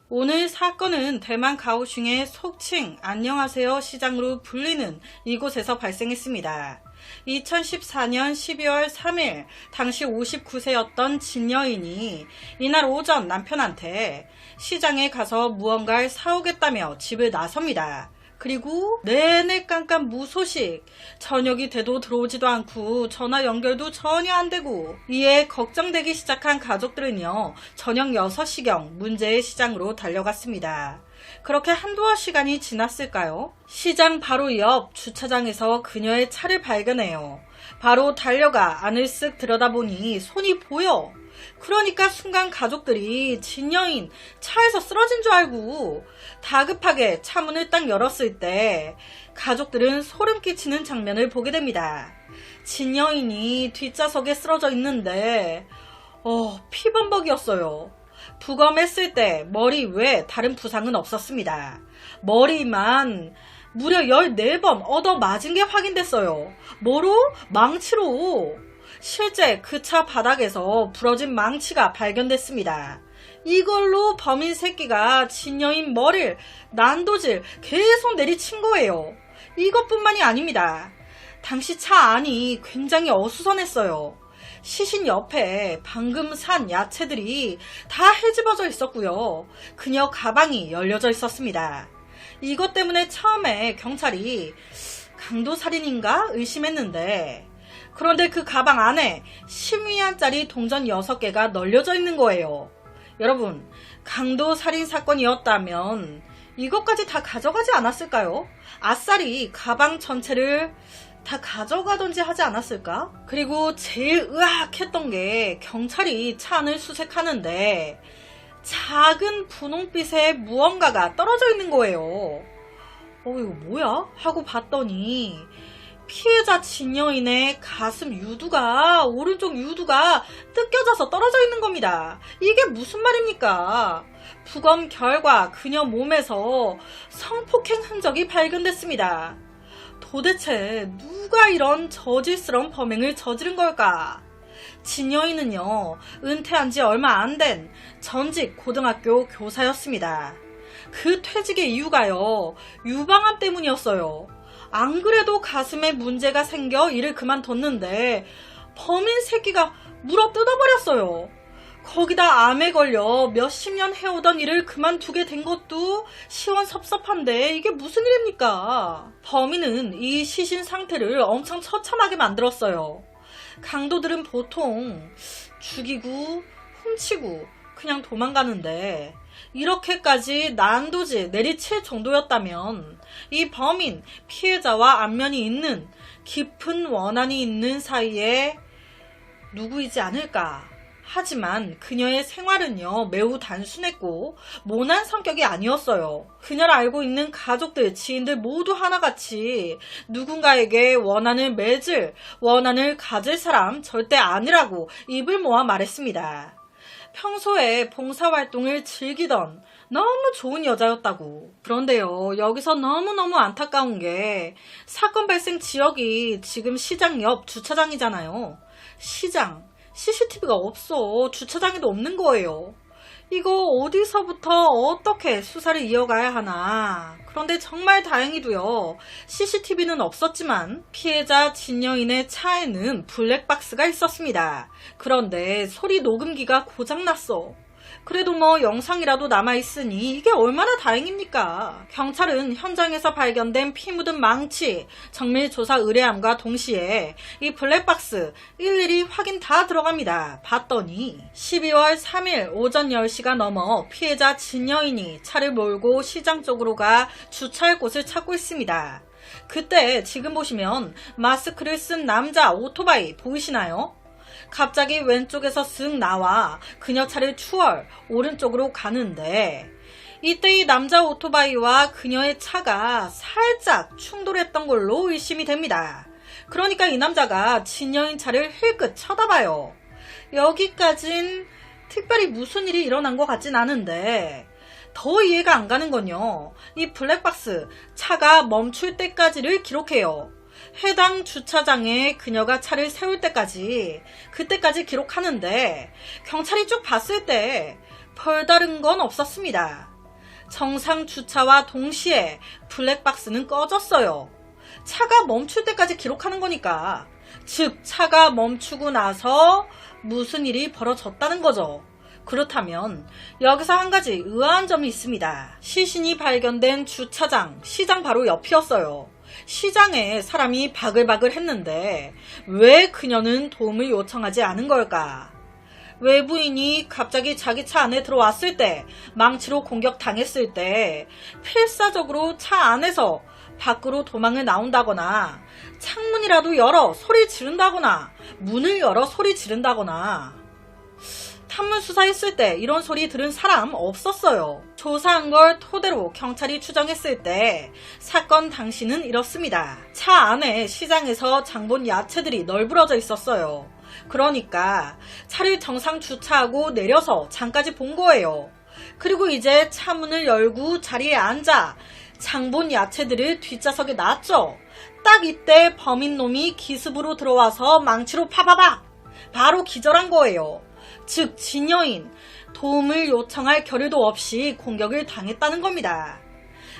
오늘 사건은 대만 가오슝의 속칭 안녕하세요 시장으로 불리는 이곳에서 발생했습니다. 2014년 12월 3일 당시 59세였던 진 여인이 이날 오전 남편한테 시장에 가서 무언가를 사오겠다며 집을 나섭니다. 그리고 내내 깜깜 무소식, 저녁이 돼도 들어오지도 않고 전화 연결도 전혀 안 되고, 이에 걱정되기 시작한 가족들은요 저녁 6시경 문제의 시장으로 달려갔습니다. 그렇게 한두어 시간이 지났을까요? 시장 바로 옆 주차장에서 그녀의 차를 발견해요. 바로 달려가 안을 쓱 들여다보니 손이 보여. 그러니까 순간 가족들이 진 여인 차에서 쓰러진 줄 알고 다급하게 차 문을 딱 열었을 때 가족들은 소름 끼치는 장면을 보게 됩니다. 진 여인이 뒷좌석에 쓰러져 있는데 피범벅이었어요. 부검했을 때 머리 외에 다른 부상은 없었습니다. 머리만 무려 14번 얻어 맞은 게 확인됐어요. 뭐로? 망치로. 실제 그 차 바닥에서 부러진 망치가 발견됐습니다. 이걸로 범인 새끼가 진 여인 머리를 난도질 계속 내리친 거예요. 이것뿐만이 아닙니다. 당시 차 안이 굉장히 어수선했어요. 시신 옆에 방금 산 야채들이 다 헤집어져 있었고요. 그녀 가방이 열려져 있었습니다. 이것 때문에 처음에 경찰이 강도살인인가 의심했는데, 그런데 그 가방 안에 10위안짜리 동전 6개가 널려져 있는 거예요. 여러분, 강도살인 사건이었다면 이것까지 다 가져가지 않았을까요? 아싸리 가방 전체를 다 가져가던지 하지 않았을까? 그리고 제일 의아했던 게 경찰이 차 안을 수색하는데 작은 분홍빛의 무언가가 떨어져 있는 거예요. 이거 뭐야? 하고 봤더니 피해자 진 여인의 가슴 유두가, 오른쪽 유두가 뜯겨져서 떨어져 있는 겁니다. 이게 무슨 말입니까? 부검 결과 그녀 몸에서 성폭행 흔적이 발견됐습니다. 도대체 누가 이런 저질스러운 범행을 저지른 걸까? 진 여인은요, 은퇴한 지 얼마 안 된 전직 고등학교 교사였습니다. 그 퇴직의 이유가요, 유방암 때문이었어요. 안 그래도 가슴에 문제가 생겨 일을 그만뒀는데 범인 새끼가 물어 뜯어버렸어요. 거기다 암에 걸려 몇십 년 해오던 일을 그만두게 된 것도 시원섭섭한데 이게 무슨 일입니까? 범인은 이 시신 상태를 엄청 처참하게 만들었어요. 강도들은 보통 죽이고 훔치고 그냥 도망가는데 이렇게까지 난도질 내리칠 정도였다면 이 범인, 피해자와 안면이 있는 깊은 원한이 있는 사이에 누구이지 않을까. 하지만 그녀의 생활은요 매우 단순했고 모난 성격이 아니었어요. 그녀를 알고 있는 가족들, 지인들 모두 하나같이 누군가에게 원한을 맺을, 원한을 가질 사람 절대 아니라고 입을 모아 말했습니다. 평소에 봉사활동을 즐기던 너무 좋은 여자였다고. 그런데요, 여기서 너무너무 안타까운 게 사건 발생 지역이 지금 시장 옆 주차장이잖아요. 시장, CCTV가 없어. 주차장에도 없는 거예요. 이거 어디서부터 어떻게 수사를 이어가야 하나. 그런데 정말 다행히도요, CCTV는 없었지만 피해자 진 여인의 차에는 블랙박스가 있었습니다. 그런데 소리 녹음기가 고장났어. 그래도 뭐 영상이라도 남아있으니 이게 얼마나 다행입니까? 경찰은 현장에서 발견된 피 묻은 망치, 정밀조사 의뢰함과 동시에 이 블랙박스 일일이 확인 다 들어갑니다. 봤더니 12월 3일 오전 10시가 넘어 피해자 진 여인이 차를 몰고 시장 쪽으로 가 주차할 곳을 찾고 있습니다. 그때 지금 보시면 마스크를 쓴 남자 오토바이 보이시나요? 갑자기 왼쪽에서 쓱 나와 그녀 차를 추월 오른쪽으로 가는데, 이때 이 남자 오토바이와 그녀의 차가 살짝 충돌했던 걸로 의심이 됩니다. 그러니까 이 남자가 진 여인 차를 힐끗 쳐다봐요. 여기까진 특별히 무슨 일이 일어난 것 같진 않은데, 더 이해가 안 가는 건요, 이 블랙박스 차가 멈출 때까지를 기록해요. 해당 주차장에 그녀가 차를 세울 때까지, 그때까지 기록하는데 경찰이 쭉 봤을 때 별다른 건 없었습니다. 정상 주차와 동시에 블랙박스는 꺼졌어요. 차가 멈출 때까지 기록하는 거니까. 즉, 차가 멈추고 나서 무슨 일이 벌어졌다는 거죠. 그렇다면 여기서 한 가지 의아한 점이 있습니다. 시신이 발견된 주차장, 시장 바로 옆이었어요. 시장에 사람이 바글바글 했는데 왜 그녀는 도움을 요청하지 않은 걸까? 외부인이 갑자기 자기 차 안에 들어왔을 때, 망치로 공격당했을 때 필사적으로 차 안에서 밖으로 도망을 나온다거나 창문이라도 열어 소리 지른다거나 문을 열어 소리 지른다거나 탐문 수사했을 때 이런 소리 들은 사람 없었어요. 조사한 걸 토대로 경찰이 추정했을 때 사건 당시는 이렇습니다. 차 안에 시장에서 장본 야채들이 널브러져 있었어요. 그러니까 차를 정상 주차하고 내려서 장까지 본 거예요. 그리고 이제 차 문을 열고 자리에 앉아 장본 야채들을 뒷좌석에 놨죠. 딱 이때 범인놈이 기습으로 들어와서 망치로 파바박! 바로 기절한 거예요. 즉 진여인, 도움을 요청할 겨를도 없이 공격을 당했다는 겁니다.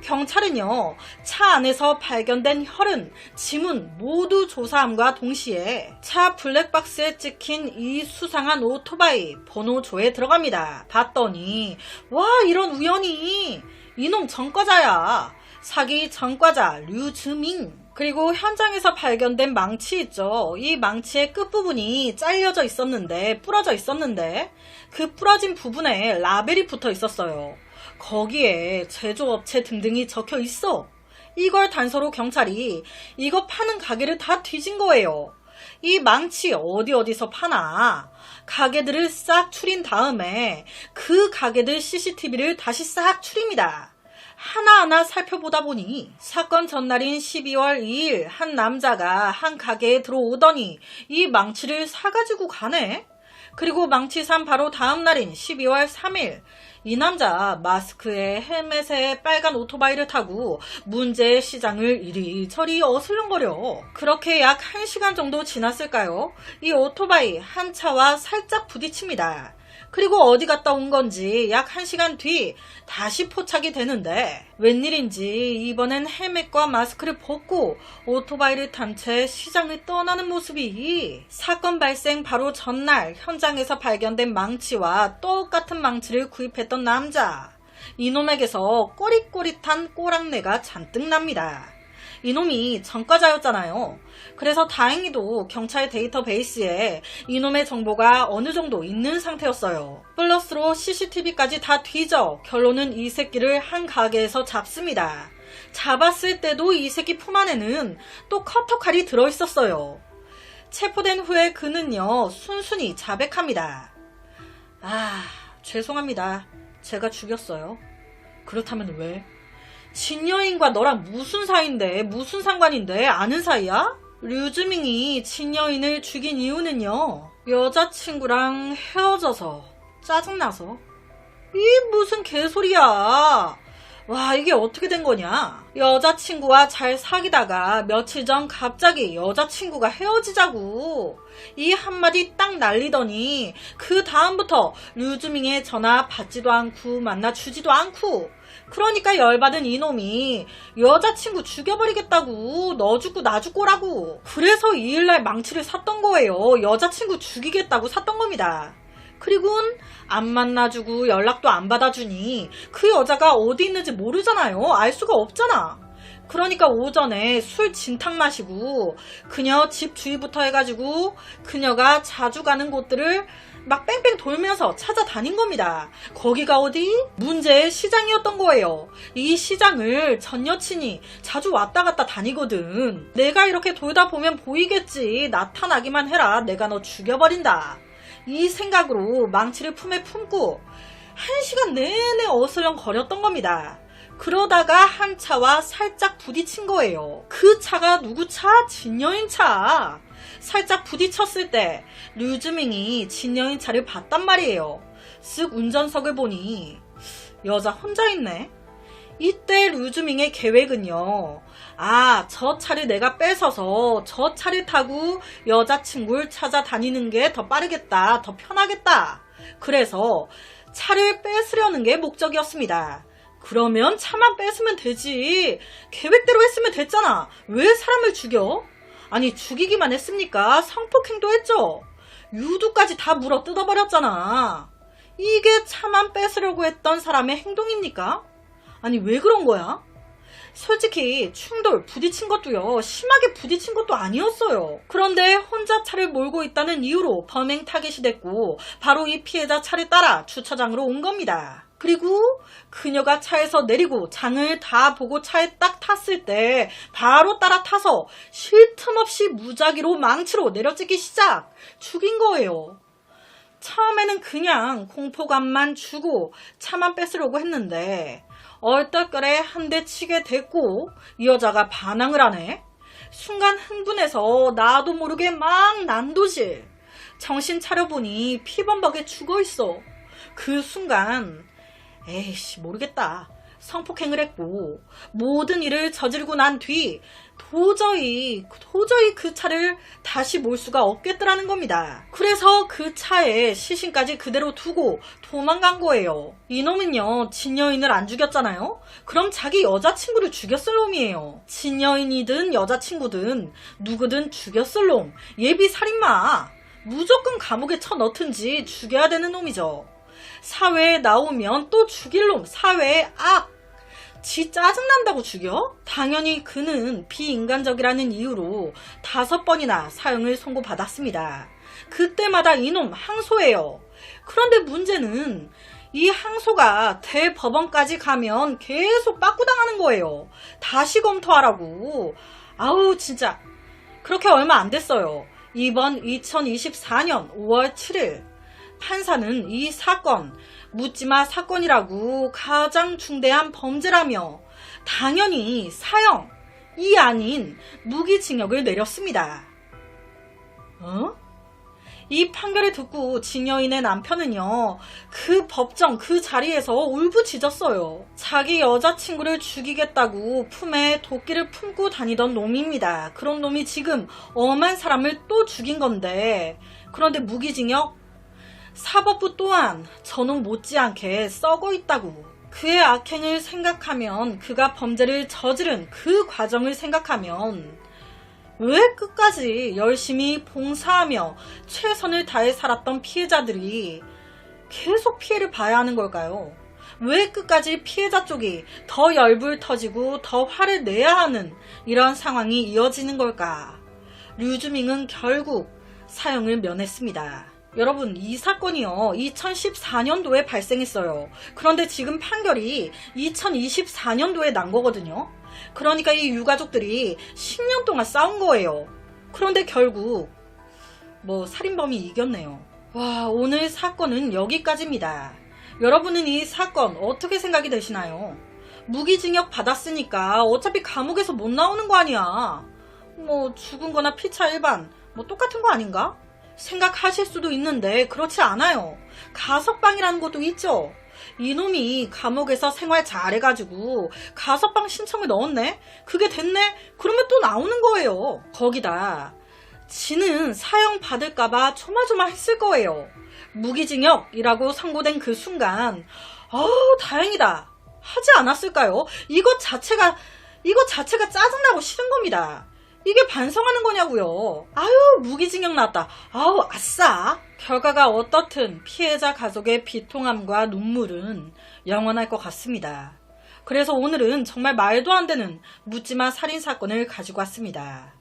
경찰은요, 차 안에서 발견된 혈흔, 지문 모두 조사함과 동시에 차 블랙박스에 찍힌 이 수상한 오토바이 번호조에 들어갑니다. 봤더니 와, 이런 우연이, 이놈 전과자야. 사기 전과자 류즈밍. 그리고 현장에서 발견된 망치 있죠. 이 망치의 끝부분이 잘려져 있었는데, 부러져 있었는데 그 부러진 부분에 라벨이 붙어 있었어요. 거기에 제조업체 등등이 적혀 있어. 이걸 단서로 경찰이 이거 파는 가게를 다 뒤진 거예요. 이 망치 어디서 파나? 가게들을 싹 추린 다음에 그 가게들 CCTV를 다시 싹 추립니다. 하나하나 살펴보다 보니 사건 전날인 12월 2일 한 남자가 한 가게에 들어오더니 이 망치를 사가지고 가네? 그리고 망치 산 바로 다음 날인 12월 3일 이 남자 마스크에 헬멧에 빨간 오토바이를 타고 문제의 시장을 이리저리 어슬렁거려. 그렇게 약 1시간 정도 지났을까요? 이 오토바이 한 차와 살짝 부딪힙니다. 그리고 어디 갔다 온 건지 약 1시간 뒤 다시 포착이 되는데 웬일인지 이번엔 헬멧과 마스크를 벗고 오토바이를 탄 채 시장을 떠나는 모습이 사건 발생 바로 전날 현장에서 발견된 망치와 똑같은 망치를 구입했던 남자. 이놈에게서 꼬릿꼬릿한 꼬랑내가 잔뜩 납니다. 이놈이 전과자였잖아요. 그래서 다행히도 경찰 데이터베이스에 이놈의 정보가 어느 정도 있는 상태였어요. 플러스로 CCTV까지 다 뒤져 결론은 이 새끼를 한 가게에서 잡습니다. 잡았을 때도 이 새끼 품 안에는 또 커터칼이 들어있었어요. 체포된 후에 그는요, 순순히 자백합니다. 죄송합니다. 제가 죽였어요. 그렇다면 왜? 진여인과 너랑 무슨 사이인데, 무슨 상관인데, 아는 사이야? 류즈밍이 진여인을 죽인 이유는요, 여자친구랑 헤어져서, 짜증나서. 이 무슨 개소리야. 와, 이게 어떻게 된 거냐? 여자친구와 잘 사귀다가 며칠 전 갑자기 여자친구가 헤어지자고 이 한마디 딱 날리더니 그 다음부터 류즈밍의 전화 받지도 않고 만나주지도 않고, 그러니까 열받은 이놈이 여자친구 죽여버리겠다고, 너 죽고 나 죽고라고. 그래서 2일날 망치를 샀던 거예요. 여자친구 죽이겠다고 샀던 겁니다. 그리고는 안 만나주고 연락도 안 받아주니 그 여자가 어디 있는지 모르잖아요. 알 수가 없잖아. 그러니까 오전에 술 진탕 마시고 그녀 집 주위부터 해가지고 그녀가 자주 가는 곳들을 막 뺑뺑 돌면서 찾아다닌 겁니다. 거기가 어디? 문제의 시장이었던 거예요. 이 시장을 전 여친이 자주 왔다 갔다 다니거든. 내가 이렇게 돌다 보면 보이겠지. 나타나기만 해라. 내가 너 죽여버린다. 이 생각으로 망치를 품에 품고 1시간 내내 어슬렁거렸던 겁니다. 그러다가 한 차와 살짝 부딪힌 거예요. 그 차가 누구 차? 진여인 차. 살짝 부딪혔을 때 류즈밍이 진여인 차를 봤단 말이에요. 쓱 운전석을 보니 여자 혼자 있네. 이때 류즈밍의 계획은요, 저 차를 내가 뺏어서 저 차를 타고 여자친구를 찾아다니는 게 더 빠르겠다, 더 편하겠다. 그래서 차를 뺏으려는 게 목적이었습니다. 그러면 차만 뺏으면 되지. 계획대로 했으면 됐잖아. 왜 사람을 죽여? 아니, 죽이기만 했습니까? 성폭행도 했죠. 유두까지 다 물어 뜯어버렸잖아. 이게 차만 뺏으려고 했던 사람의 행동입니까? 아니, 왜 그런 거야? 솔직히 충돌, 부딪힌 것도요, 심하게 부딪힌 것도 아니었어요. 그런데 혼자 차를 몰고 있다는 이유로 범행 타겟이 됐고 바로 이 피해자 차를 따라 주차장으로 온 겁니다. 그리고 그녀가 차에서 내리고 장을 다 보고 차에 딱 탔을 때 바로 따라 타서 쉴 틈 없이 무작위로 망치로 내려찍기 시작! 죽인 거예요. 처음에는 그냥 공포감만 주고 차만 뺏으려고 했는데 얼떨결에 한 대 치게 됐고 이 여자가 반항을 하네. 순간 흥분해서 나도 모르게 막 난도질. 정신 차려보니 피범벅에 죽어있어. 그 순간 에이씨 모르겠다. 성폭행을 했고 모든 일을 저지르고 난 뒤 도저히 그 차를 다시 몰 수가 없겠더라는 겁니다. 그래서 그 차에 시신까지 그대로 두고 도망간 거예요. 이놈은요, 진여인을 안 죽였잖아요? 그럼 자기 여자친구를 죽였을 놈이에요. 진여인이든 여자친구든 누구든 죽였을 놈. 예비 살인마. 무조건 감옥에 쳐넣든지 죽여야 되는 놈이죠. 사회에 나오면 또 죽일 놈. 사회의 악. 지 짜증난다고 죽여? 당연히 그는 비인간적이라는 이유로 5번이나 사형을 선고받았습니다. 그때마다 이놈 항소해요. 그런데 문제는 이 항소가 대법원까지 가면 계속 빠꾸당하는 거예요. 다시 검토하라고. 아우 진짜. 그렇게 얼마 안 됐어요. 이번 2024년 5월 7일 판사는 이 사건 묻지마 사건이라고 가장 중대한 범죄라며 당연히 사형이 아닌 무기징역을 내렸습니다. 이 판결을 듣고 진여인의 남편은요, 그 법정 그 자리에서 울부짖었어요. 자기 여자친구를 죽이겠다고 품에 도끼를 품고 다니던 놈입니다. 그런 놈이 지금 엄한 사람을 또 죽인 건데, 그런데 무기징역? 사법부 또한 저놈 못지않게 썩어 있다고. 그의 악행을 생각하면, 그가 범죄를 저지른 그 과정을 생각하면 왜 끝까지 열심히 봉사하며 최선을 다해 살았던 피해자들이 계속 피해를 봐야 하는 걸까요? 왜 끝까지 피해자 쪽이 더 열불 터지고 더 화를 내야 하는 이런 상황이 이어지는 걸까? 류주밍은 결국 사형을 면했습니다. 여러분, 이 사건이요 2014년도에 발생했어요. 그런데 지금 판결이 2024년도에 난 거거든요. 그러니까 이 유가족들이 10년 동안 싸운 거예요. 그런데 결국 살인범이 이겼네요. 와, 오늘 사건은 여기까지입니다. 여러분은 이 사건 어떻게 생각이 되시나요? 무기징역 받았으니까 어차피 감옥에서 못 나오는 거 아니야. 죽은 거나 피차 일반 똑같은 거 아닌가? 생각하실 수도 있는데 그렇지 않아요. 가석방이라는 것도 있죠. 이놈이 감옥에서 생활 잘해가지고 가석방 신청을 넣었네? 그게 됐네? 그러면 또 나오는 거예요. 거기다 지는 사형 받을까봐 조마조마했을 거예요. 무기징역이라고 선고된 그 순간 다행이다 하지 않았을까요? 이것 자체가 짜증나고 싫은 겁니다. 이게 반성하는 거냐고요. 아유, 무기징역 나왔다. 아우, 아싸. 결과가 어떻든 피해자 가족의 비통함과 눈물은 영원할 것 같습니다. 그래서 오늘은 정말 말도 안 되는 묻지마 살인사건을 가지고 왔습니다.